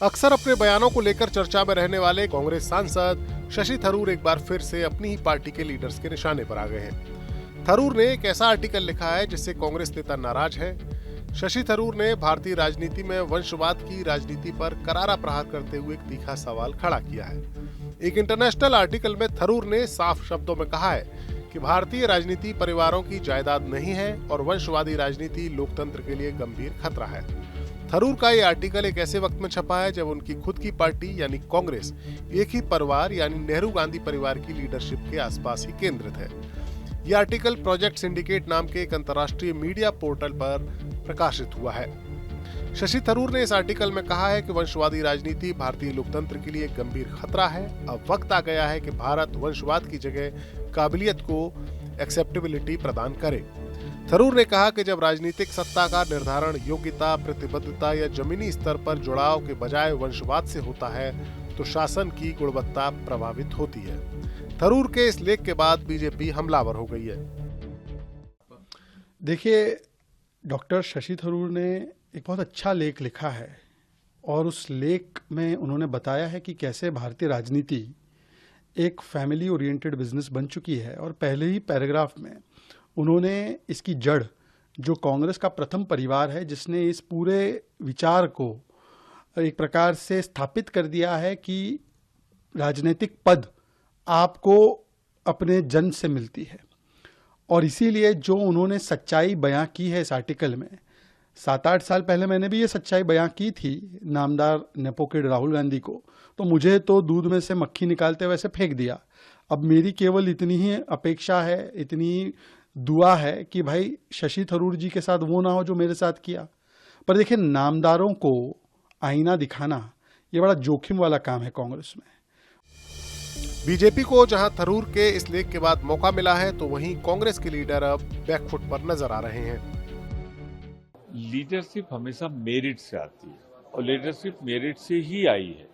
अक्सर अपने बयानों को लेकर चर्चा में रहने वाले कांग्रेस सांसद शशि थरूर एक बार फिर से अपनी ही पार्टी के लीडर्स के निशाने पर आ गए हैं। थरूर ने एक ऐसा आर्टिकल लिखा है जिससे कांग्रेस नेता नाराज है। शशि थरूर ने भारतीय राजनीति में वंशवाद की राजनीति पर करारा प्रहार करते हुए एक तीखा सवाल खड़ा किया है। एक इंटरनेशनल आर्टिकल में थरूर ने साफ शब्दों में कहा है कि भारतीय राजनीति परिवारों की जायदाद नहीं है और वंशवादी राजनीति लोकतंत्र के लिए गंभीर खतरा है। थरूर का ये आर्टिकल एक ऐसे वक्त में छपा है जब उनकी खुद की पार्टी यानी कांग्रेस एक ही परिवार यानी नेहरू गांधी परिवार की लीडरशिप के आसपास ही केंद्रित है। ये आर्टिकल प्रोजेक्ट सिंडिकेट नाम के एक अंतर्राष्ट्रीय मीडिया पोर्टल पर प्रकाशित हुआ है। शशि थरूर ने इस आर्टिकल में कहा है कि वंशवादी राजनीति भारतीय लोकतंत्र के लिए एक गंभीर खतरा है। अब वक्त आ गया है कि भारत वंशवाद की जगह काबिलियत को एक्सेप्टेबिलिटी प्रदान करे। थरूर ने कहा कि जब राजनीतिक सत्ता का निर्धारण योग्यता, प्रतिबद्धता या जमीनी स्तर पर जुड़ाव के बजाय वंशवाद से होता है तो शासन की गुणवत्ता प्रभावित होती है। थरूर के इस लेख के बाद बीजेपी हमलावर हो गई है। देखिए, डॉक्टर शशि थरूर ने एक बहुत अच्छा लेख लिखा है और उस लेख में उन्होंने बताया है कि कैसे भारतीय राजनीति एक फैमिली ओरिएंटेड बिजनेस बन चुकी है। और पहले ही पैराग्राफ में उन्होंने इसकी जड़, जो कांग्रेस का प्रथम परिवार है जिसने इस पूरे विचार को एक प्रकार से स्थापित कर दिया है कि राजनीतिक पद आपको अपने जन्म से मिलती है, और इसीलिए जो उन्होंने सच्चाई बयां की है इस आर्टिकल में, 7-8 साल पहले मैंने भी ये सच्चाई बयां की थी नामदार नेपो किड राहुल गांधी को, तो मुझे तो दूध में से मक्खी निकालते वैसे फेंक दिया। अब मेरी केवल इतनी ही अपेक्षा है, इतनी दुआ है कि भाई शशि थरूर जी के साथ वो ना हो जो मेरे साथ किया। पर देखिए, नामदारों को आईना दिखाना ये बड़ा जोखिम वाला काम है कांग्रेस में। बीजेपी को जहां थरूर के इस लेख के बाद मौका मिला है तो वहीं कांग्रेस के लीडर अब बैकफुट पर नजर आ रहे हैं। लीडरशिप हमेशा मेरिट से आती है और लीडरशिप मेरिट से ही आई है।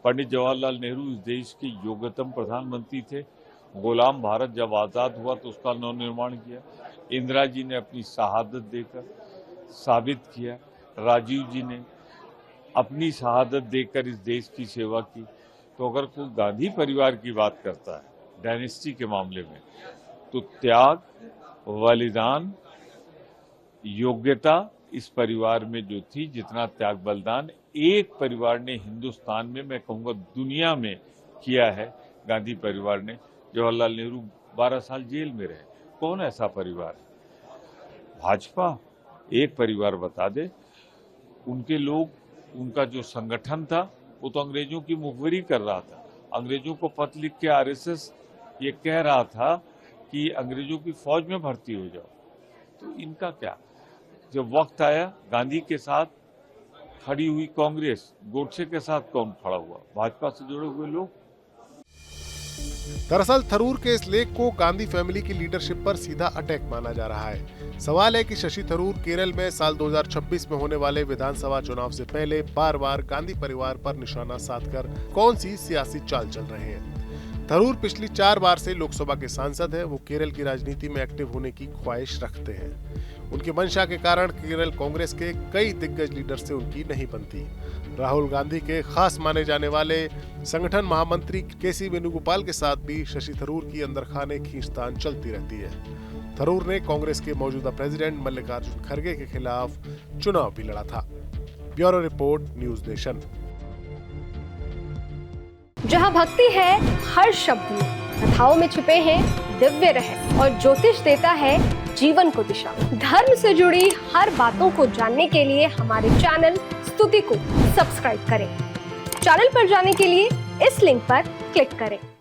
पंडित जवाहरलाल नेहरू इस देश के योग्यतम प्रधानमंत्री थे। गुलाम भारत जब आज़ाद हुआ तो उसका नवनिर्माण किया। इंदिरा जी ने अपनी शहादत देकर साबित किया। राजीव जी ने अपनी शहादत देकर इस देश की सेवा की। तो अगर कोई गांधी परिवार की बात करता है डायनेस्टी के मामले में, तो त्याग, बलिदान, योग्यता इस परिवार में जो थी, जितना त्याग बलिदान एक परिवार ने हिंदुस्तान में, मैं कहूँगा दुनिया में किया है, गांधी परिवार ने। जवाहरलाल नेहरू 12 साल जेल में रहे। कौन ऐसा परिवार है? भाजपा एक परिवार बता दे। उनके लोग, उनका जो संगठन था वो तो अंग्रेजों की मुखबिरी कर रहा था। अंग्रेजों को पत्र लिख के आरएसएस ये कह रहा था कि अंग्रेजों की फौज में भर्ती हो जाओ। तो इनका क्या? जब वक्त आया, गांधी के साथ खड़ी हुई कांग्रेस, गोडसे के साथ कौन खड़ा हुआ? भाजपा से जुड़े हुए लोग। दरअसल थरूर के इस लेख को गांधी फैमिली की लीडरशिप पर सीधा अटैक माना जा रहा है। सवाल है कि शशि थरूर केरल में साल 2026 में होने वाले विधानसभा चुनाव से पहले बार-बार गांधी परिवार पर निशाना साधकर कौन सी सियासी चाल चल रहे हैं। थरूर पिछली 4 बार से लोकसभा के सांसद हैं। वो केरल की राजनीति में एक्टिव होने की ख्वाहिश रखते हैं। उनकी मंशा के कारण केरल कांग्रेस के कई दिग्गज लीडर से उनकी नहीं बनती। राहुल गांधी के खास माने जाने वाले संगठन महामंत्री केसी वेणुगोपाल के साथ भी शशि थरूर की अंदरखाने खींचतान चलती रहती है। थरूर ने कांग्रेस के मौजूदा प्रेसिडेंट मल्लिकार्जुन खड़गे के खिलाफ चुनाव भी लड़ा था। Bureau report, news nation. जहाँ भक्ति है हर शब्द में, कथाओं में छुपे हैं दिव्य रहस्य और ज्योतिष देता है जीवन को दिशा। धर्म से जुड़ी हर बातों को जानने के लिए हमारे चैनल स्तुति को सब्सक्राइब करें। चैनल पर जाने के लिए इस लिंक पर क्लिक करें।